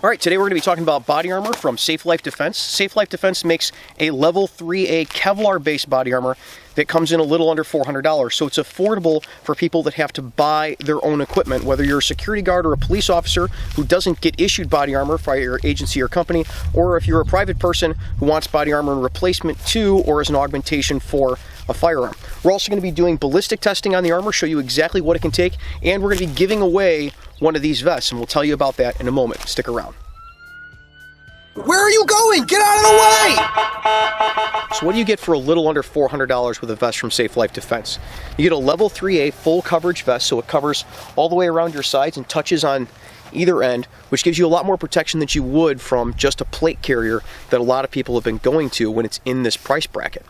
All right, today we're going to be talking about body armor from Safe Life Defense. Safe Life Defense makes a level 3A Kevlar-based body armor that comes in a little under $400. So it's affordable for people that have to buy their own equipment, whether you're a security guard or a police officer who doesn't get issued body armor by your agency or company, or if you're a private person who wants body armor in replacement to or as an augmentation for a firearm. We're also going to be doing ballistic testing on the armor, show you exactly what it can take, and we're going to be giving away one of these vests, and we'll tell you about that in a moment. Stick around. Where are you going? Get out of the way! So what do you get for a little under $400 with a vest from Safe Life Defense? You get a level 3A full coverage vest, so it covers all the way around your sides and touches on either end, which gives you a lot more protection than you would from just a plate carrier that a lot of people have been going to when it's in this price bracket.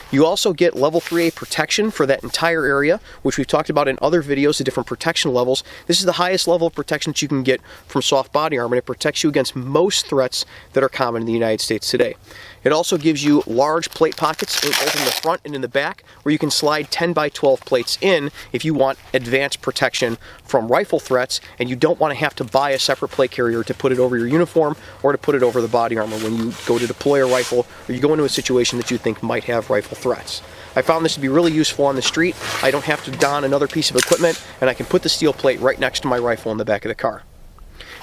You also get level 3A protection for that entire area, which we've talked about in other videos, the different protection levels. This is the highest level of protection that you can get from soft body armor, and it protects you against most threats that are common in the United States today. It also gives you large plate pockets both in the front and in the back, where you can slide 10 by 12 plates in if you want advanced protection from rifle threats, and you don't want to have to buy a separate plate carrier to put it over your uniform or to put it over the body armor when you go to deploy a rifle or you go into a situation that you think might have rifle threats. I found this to be really useful on the street. I don't have to don another piece of equipment, and I can put the steel plate right next to my rifle in the back of the car.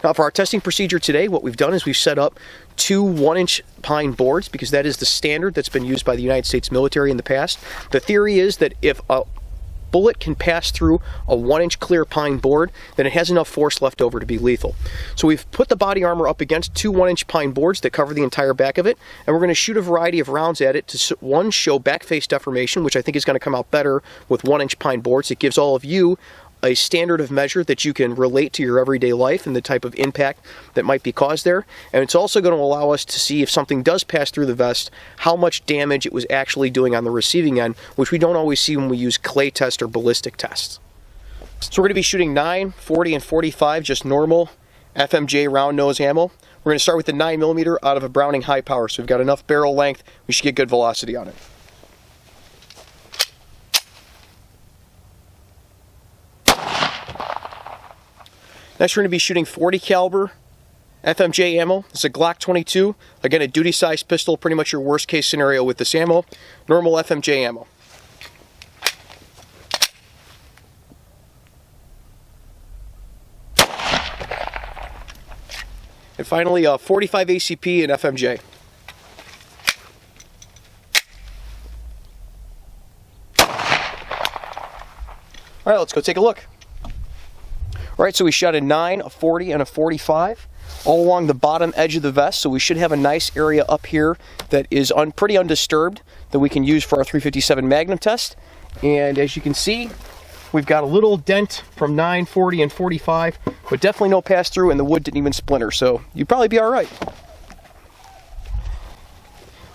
Now, for our testing procedure today, what we've done is we've set up two 1-inch pine boards, because that is the standard that's been used by the United States military in the past. The theory is that if a bullet can pass through a 1-inch clear pine board, then it has enough force left over to be lethal. So we've put the body armor up against two 1-inch pine boards that cover the entire back of it, and we're going to shoot a variety of rounds at it to, one, show back face deformation, which I think is going to come out better with 1-inch pine boards. It gives all of you a standard of measure that you can relate to your everyday life and the type of impact that might be caused there. And it's also going to allow us to see if something does pass through the vest, how much damage it was actually doing on the receiving end, which we don't always see when we use clay test or ballistic tests. So we're going to be shooting 9, 40, and 45, just normal FMJ round nose ammo. We're going to start with the 9mm out of a Browning high power, so we've got enough barrel length, we should get good velocity on it. Next, we're going to be shooting 40 caliber FMJ ammo. It's a Glock 22. Again, a duty-sized pistol, pretty much your worst case scenario with this ammo. Normal FMJ ammo. And finally, 45 ACP and FMJ. All right, let's go take a look. All right, so we shot a 9, a 40, and a 45 all along the bottom edge of the vest, so we should have a nice area up here that is pretty undisturbed that we can use for our 357 Magnum test. And as you can see, we've got a little dent from 9, 40, and 45, but definitely no pass-through, and the wood didn't even splinter, so you'd probably be all right.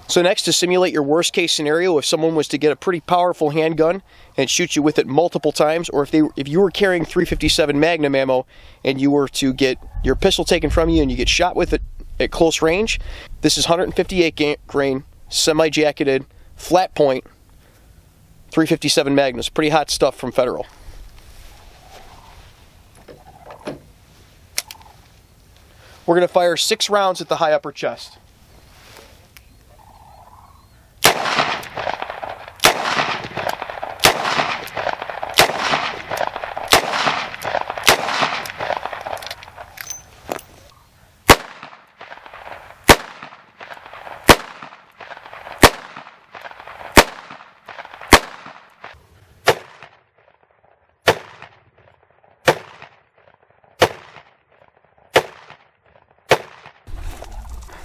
So next, to simulate your worst case scenario, if someone was to get a pretty powerful handgun and shoot you with it multiple times, or if you were carrying 357 Magnum ammo and you were to get your pistol taken from you and you get shot with it at close range, this is 158 grain, semi-jacketed, flat point, 357 Magnums. Pretty hot stuff from Federal. We're going to fire 6 rounds at the high upper chest.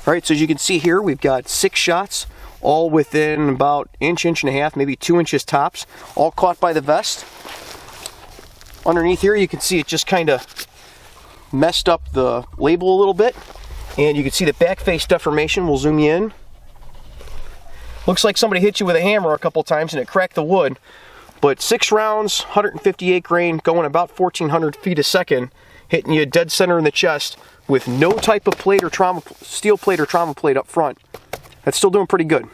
All right, so as you can see here, we've got 6 shots, all within about inch and a half, maybe 2 inches tops, all caught by the vest. Underneath here, you can see it just kind of messed up the label a little bit, and you can see the back face deformation. We'll zoom you in. Looks like somebody hit you with a hammer a couple times and it cracked the wood, but 6 rounds, 158 grain, going about 1,400 feet a second, hitting you dead center in the chest with no type of plate or steel plate or trauma plate up front. That's still doing pretty good.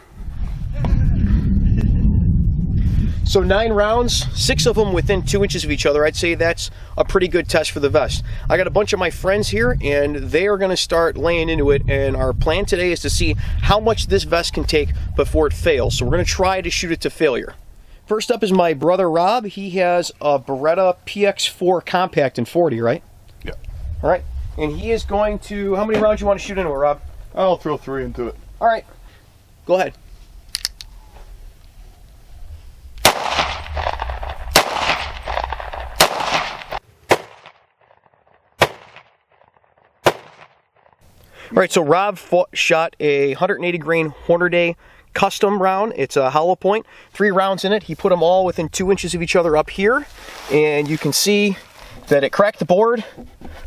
So 9 rounds, 6 of them within 2 inches of each other. I'd say that's a pretty good test for the vest. I got a bunch of my friends here and they are gonna start laying into it, and our plan today is to see how much this vest can take before it fails. So we're gonna try to shoot it to failure. First up is my brother Rob. He has a Beretta PX4 Compact in 40, right? Yeah. All right, and he is going to, how many rounds you want to shoot into it, Rob? I'll throw 3 into it. All right, go ahead. All right, so Rob shot a 180 grain Hornady custom round. It's a hollow point, 3 rounds in it. He put them all within 2 inches of each other up here, and you can see that it cracked the board,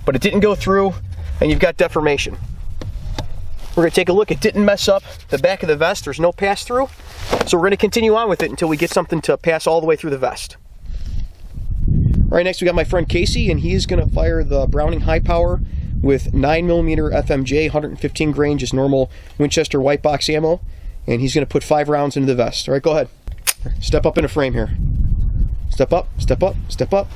but it didn't go through, and you've got deformation. We're gonna take a look. It didn't mess up the back of the vest. There's no pass through, so we're gonna continue on with it until we get something to pass all the way through the vest. All right, next we got my friend Casey, and he's gonna fire the Browning High Power with 9mm FMJ, 115 grain, just normal Winchester white box ammo, and he's going to put 5 rounds into the vest. All right, go ahead. Step up in a frame here. Step up, step up, step up.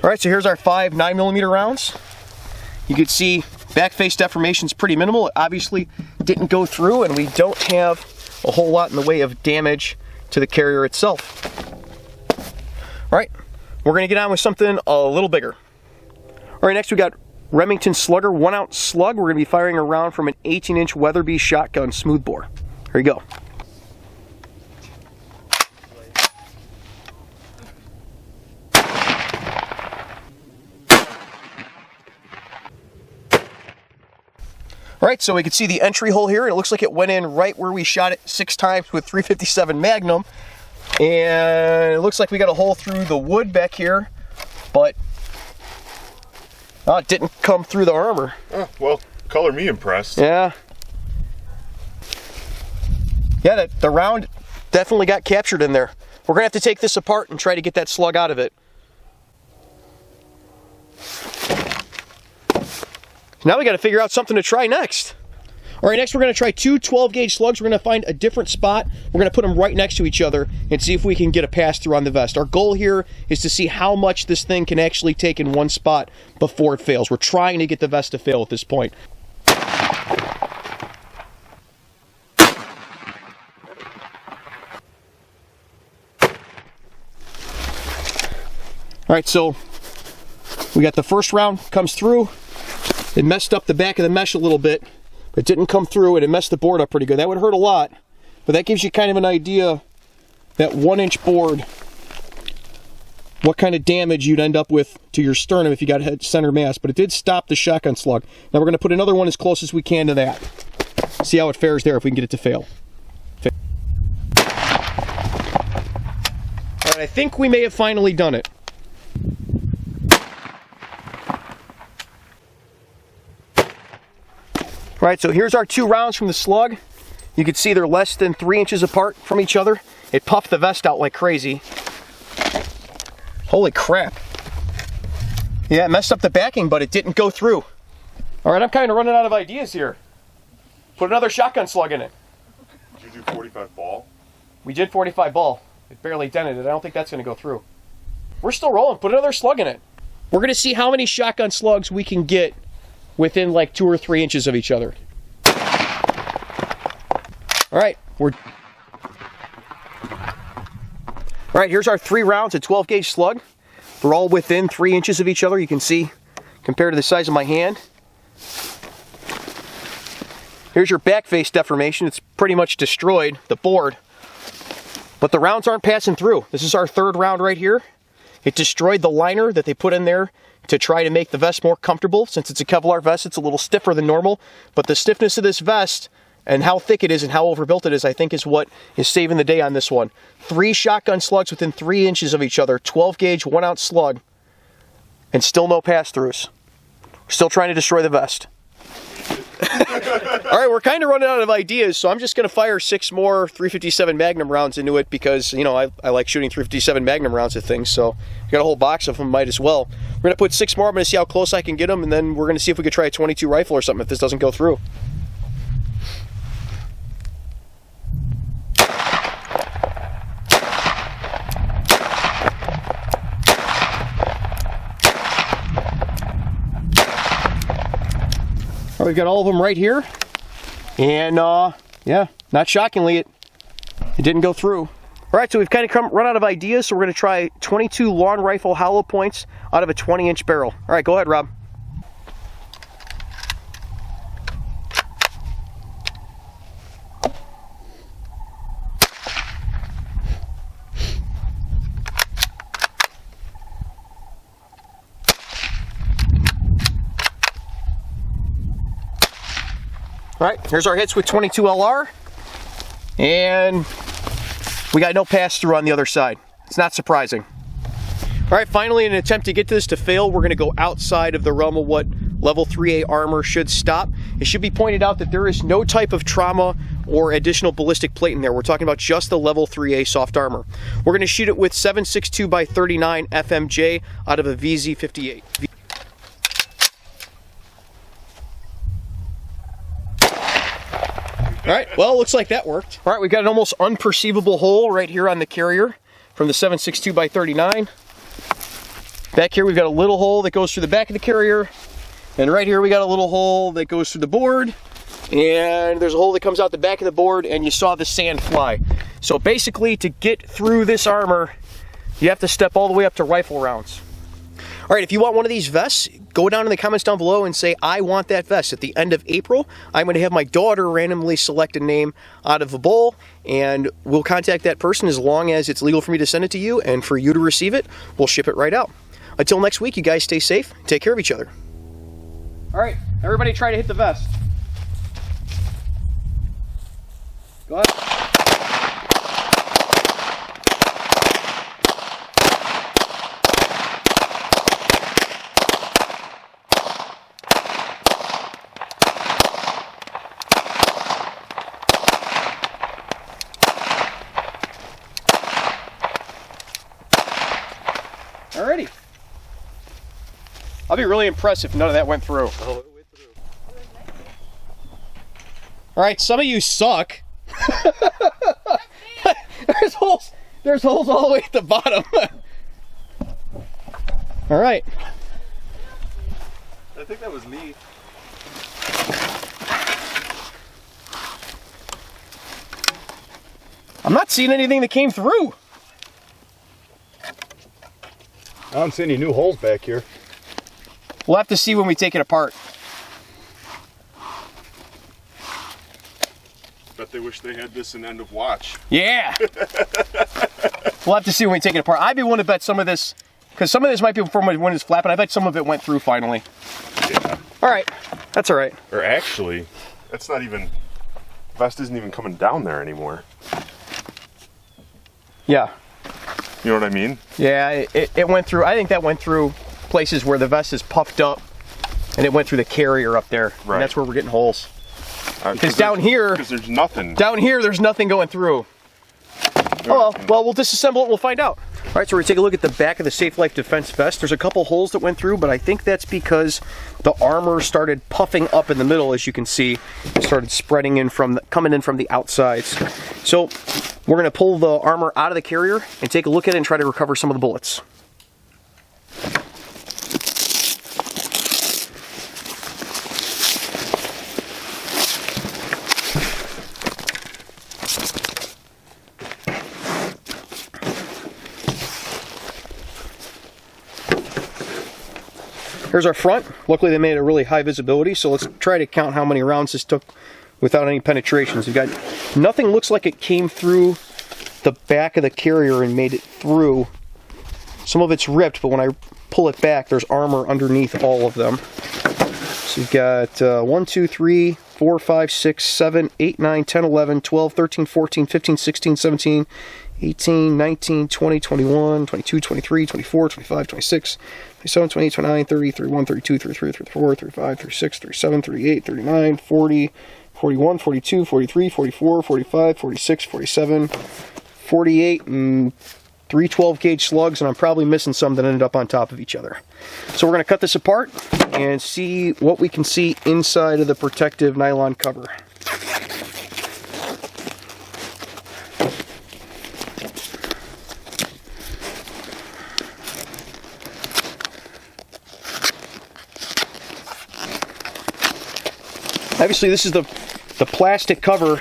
All right, so here's our 5 9mm rounds. You can see back face deformation is pretty minimal. It obviously didn't go through, and we don't have a whole lot in the way of damage to the carrier itself. All right, we're gonna get on with something a little bigger. All right, next we got Remington Slugger 1-ounce slug. We're gonna be firing a round from an 18-inch Weatherby shotgun smoothbore. Here you go. All right, so we can see the entry hole here. It looks like it went in right where we shot it 6 times with 357 Magnum. And it looks like we got a hole through the wood back here, but it didn't come through the armor. Oh, well, color me impressed. Yeah. Yeah, the round definitely got captured in there. We're gonna have to take this apart and try to get that slug out of it. Now we got to figure out something to try next. All right, next we're going to try 2 12-gauge slugs. We're going to find a different spot. We're going to put them right next to each other and see if we can get a pass through on the vest. Our goal here is to see how much this thing can actually take in one spot before it fails. We're trying to get the vest to fail at this point. All right, so we got the first round comes through. It messed up the back of the mesh a little bit, but it didn't come through, and it messed the board up pretty good. That would hurt a lot, but that gives you kind of an idea, that 1-inch board, what kind of damage you'd end up with to your sternum if you got head center mass. But it did stop the shotgun slug. Now we're going to put another one as close as we can to that. See how it fares there if we can get it to fail. All right, I think we may have finally done it. All right, so here's our 2 rounds from the slug. You can see they're less than 3 inches apart from each other. It puffed the vest out like crazy. Holy crap. Yeah, it messed up the backing, but it didn't go through. All right, I'm kind of running out of ideas here. Put another shotgun slug in it. Did you do 45 ball? We did 45 ball. It barely dented it. I don't think that's going to go through. We're still rolling. Put another slug in it. We're going to see how many shotgun slugs we can get within like 2 or 3 inches of each other. All right, here's our 3 rounds of 12-gauge slug. They're all within 3 inches of each other. You can see compared to the size of my hand. Here's your back face deformation. It's pretty much destroyed the board, but the rounds aren't passing through. This is our 3rd round right here. It destroyed the liner that they put in there to try to make the vest more comfortable. Since it's a Kevlar vest, it's a little stiffer than normal, but the stiffness of this vest and how thick it is and how overbuilt it is, I think, is what is saving the day on this one. 3 shotgun slugs within 3 inches of each other, 12-gauge, 1-ounce slug, and still no pass-throughs. We're still trying to destroy the vest. All right, we're kind of running out of ideas, so I'm just going to fire 6 more 357 Magnum rounds into it because, you know, I like shooting 357 Magnum rounds at things, so I got a whole box of them, might as well. We're going to put 6 more. I'm going to see how close I can get them, and then we're going to see if we could try a 22 rifle or something if this doesn't go through. All right, we've got all of them right here, and yeah, not shockingly, it didn't go through. All right, so we've kind of run out of ideas, so we're going to try 22 long rifle hollow points out of a 20-inch barrel. All right, go ahead, Rob. All right, here's our hits with 22 LR, and we got no pass-through on the other side. It's not surprising. All right, finally, in an attempt to get this to fail, we're going to go outside of the realm of what level 3A armor should stop. It should be pointed out that there is no type of trauma or additional ballistic plate in there. We're talking about just the level 3A soft armor. We're going to shoot it with 7.62x39 FMJ out of a VZ58. All right, well, looks like that worked. All right, we've got an almost unperceivable hole right here on the carrier from the 7.62x39. Back here, we've got a little hole that goes through the back of the carrier. And right here, we got a little hole that goes through the board. And there's a hole that comes out the back of the board, and you saw the sand fly. So basically, to get through this armor, you have to step all the way up to rifle rounds. All right, if you want one of these vests, go down in the comments down below and say, I want that vest. At the end of April, I'm going to have my daughter randomly select a name out of a bowl, and we'll contact that person as long as it's legal for me to send it to you, and for you to receive it, we'll ship it right out. Until next week, you guys stay safe, take care of each other. All right, everybody try to hit the vest. Go ahead. Alrighty. I'll be really impressed if none of that went through. Oh, it went through. Alright, some of you suck. There's holes all the way at the bottom. Alright. I think that was me. I'm not seeing anything that came through. I don't see any new holes back here. We'll have to see when we take it apart. Bet they wish they had this in end of watch. Yeah! We'll have to see when we take it apart. I'd be willing to bet some of this, because some of this might be from when it's flapping. I bet some of it went through finally. Yeah. Alright, that's alright. Or actually, that's not even, vest isn't even coming down there anymore. Yeah. You know what I mean? Yeah, it went through. I think that went through places where the vest is puffed up, and it went through the carrier up there. Right. And that's where we're getting holes. Because down here, because there's nothing. Down here, there's nothing going through. Oh well, we'll disassemble it. We'll find out. All right, so we're gonna take a look at the back of the Safe Life Defense vest. There's a couple holes that went through, but I think that's because the armor started puffing up in the middle, as you can see. It started spreading in coming in from the outsides. So we're gonna pull the armor out of the carrier and take a look at it and try to recover some of the bullets. Here's our front. Luckily they made it really high visibility, so let's try to count how many rounds this took without any penetrations. We've got nothing looks like it came through the back of the carrier and made it through. Some of it's ripped, but when I pull it back, there's armor underneath all of them. So you've got 1, 2, 3, 4, 5, 6, 7, 8, 9, 10, 11, 12, 13, 14, 15, 16, 17, 18, 19, 20, 21, 22, 23, 24, 25, 26, 27, 28, 29, 30, 31, 32, 33, 34, 35, 36, 37, 38, 39, 40, 41, 42, 43, 44, 45, 46, 47, 48, and 3 12-gauge slugs, and I'm probably missing some that ended up on top of each other. So we're going to cut this apart and see what we can see inside of the protective nylon cover. Obviously, this is the plastic cover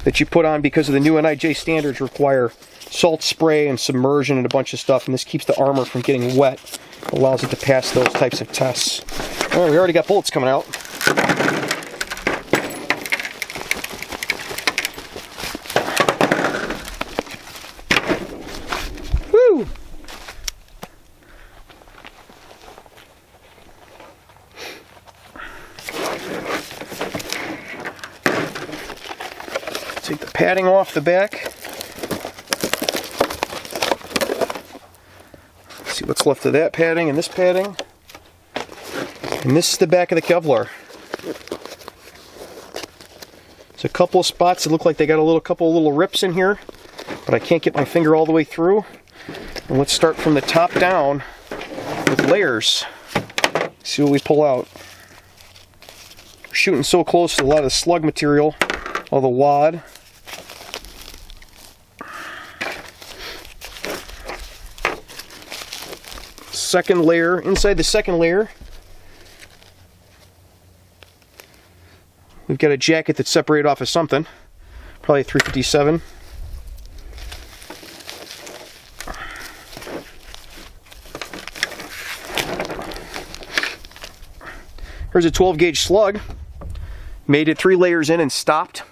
that you put on because of the new NIJ standards require salt spray and submersion and a bunch of stuff, and this keeps the armor from getting wet. Allows it to pass those types of tests. All right, we already got bullets coming out. Woo! Take the padding off the back. See what's left of that padding and this padding. And this is the back of the Kevlar. There's a couple of spots that look like they got a couple of little rips in here, but I can't get my finger all the way through. And let's start from the top down with layers. See what we pull out. We're shooting so close to a lot of the slug material, all the wad. Second layer, inside the second layer, we've got a jacket that's separated off of something, probably a 357. Here's a 12-gauge slug. Made it 3 layers in and stopped.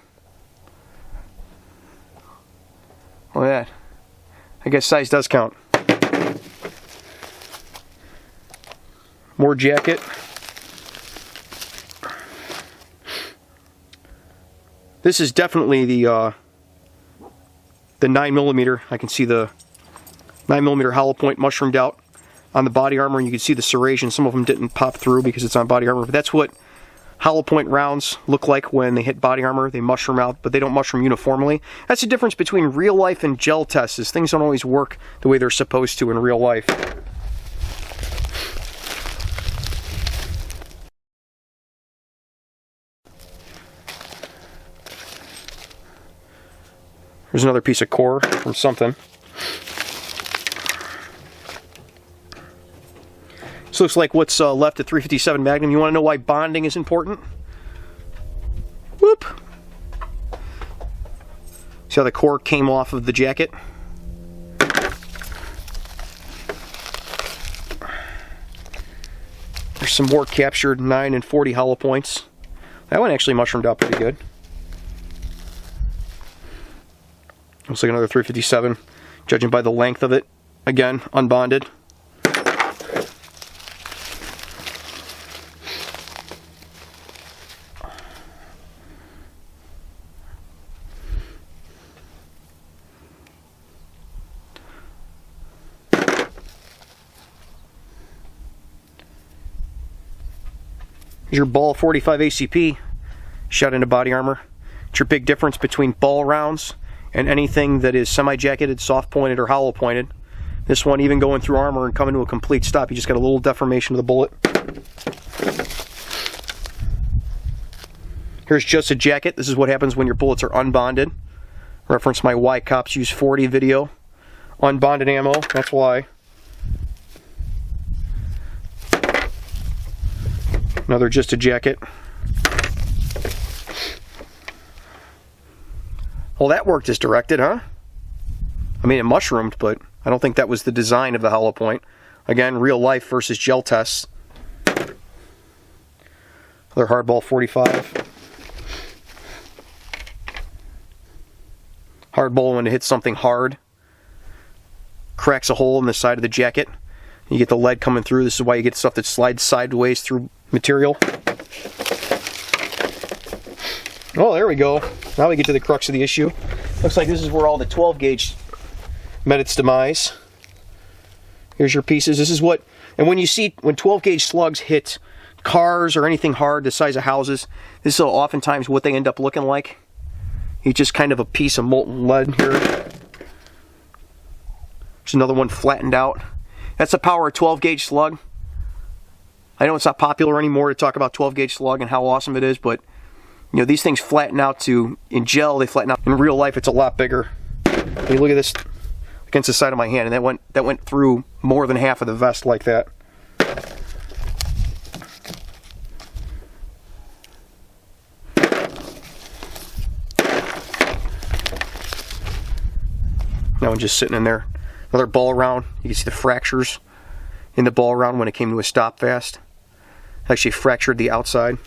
Look at that. I guess size does count. More jacket. This is definitely the 9mm. I can see the 9mm hollow point mushroomed out on the body armor, and you can see the serration. Some of them didn't pop through because it's on body armor, but that's what hollow point rounds look like when they hit body armor. They mushroom out, but they don't mushroom uniformly. That's the difference between real life and gel tests, is things don't always work the way they're supposed to in real life. Here's another piece of core from something. This looks like what's left at 357 Magnum. You want to know why bonding is important? Whoop! See how the core came off of the jacket? There's some more captured 9 and 40 hollow points. That one actually mushroomed out pretty good. Looks like another 357, judging by the length of it. Again, unbonded. Here's your ball 45 ACP shot into body armor. It's your big difference between ball rounds and anything that is semi-jacketed, soft-pointed, or hollow-pointed. This one, even going through armor and coming to a complete stop, you just got a little deformation of the bullet. Here's just a jacket. This is what happens when your bullets are unbonded. Reference my Why Cops Use 40 video. Unbonded ammo, that's why. Another just a jacket. Well, that worked as directed, huh? I mean, it mushroomed, but I don't think that was the design of the hollow point. Again, real life versus gel tests. Another hardball 45. Hardball, when it hits something hard, cracks a hole in the side of the jacket. You get the lead coming through. This is why you get stuff that slides sideways through material. Oh, there we go. Now we get to the crux of the issue. Looks like this is where all the 12 gauge met its demise. Here's your pieces. This is what, and when 12 gauge slugs hit cars or anything hard the size of houses, this is oftentimes what they end up looking like. It's just kind of a piece of molten lead here. There's another one flattened out. That's the power of 12 gauge slug. I know it's not popular anymore to talk about 12 gauge slug and how awesome it is, but you know, these things flatten out in gel, they flatten out. In real life, it's a lot bigger. You look at this against the side of my hand, and that went through more than half of the vest like that. That one just sitting in there. Another ball round. You can see the fractures in the ball round when it came to a stop fast. Actually fractured the outside.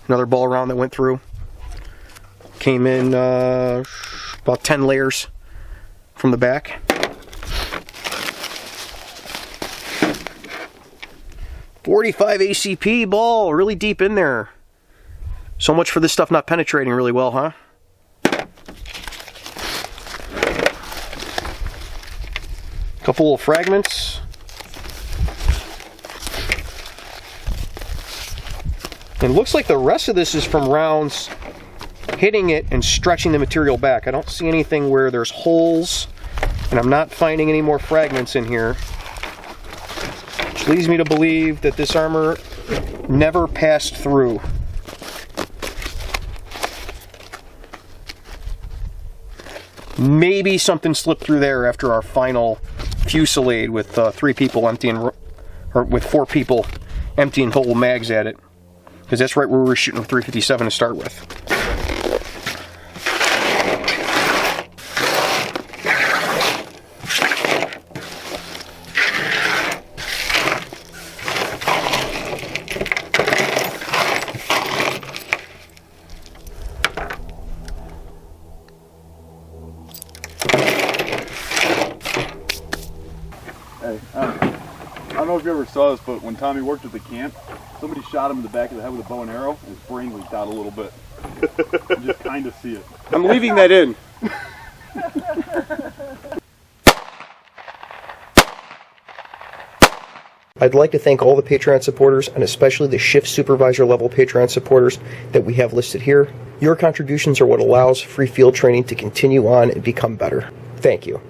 Another ball round that went through. Came in about 10 layers from the back. .45 ACP ball, really deep in there. So much for this stuff not penetrating really well, huh? Couple little fragments. It looks like the rest of this is from rounds hitting it and stretching the material back. I don't see anything where there's holes, and I'm not finding any more fragments in here. Which leads me to believe that this armor never passed through. Maybe something slipped through there after our final fusillade with 3 people emptying, or with 4 people emptying whole mags at it. Because that's right where we were shooting with 357 to start with. Hey, I don't know if you ever saw this, but when Tommy worked at the camp, somebody shot him in the back of the head with a bow and arrow, and his brain leaked out a little bit. You just kind of see it. I'm leaving that in. I'd like to thank all the Patreon supporters, and especially the shift supervisor level Patreon supporters that we have listed here. Your contributions are what allows free field training to continue on and become better. Thank you.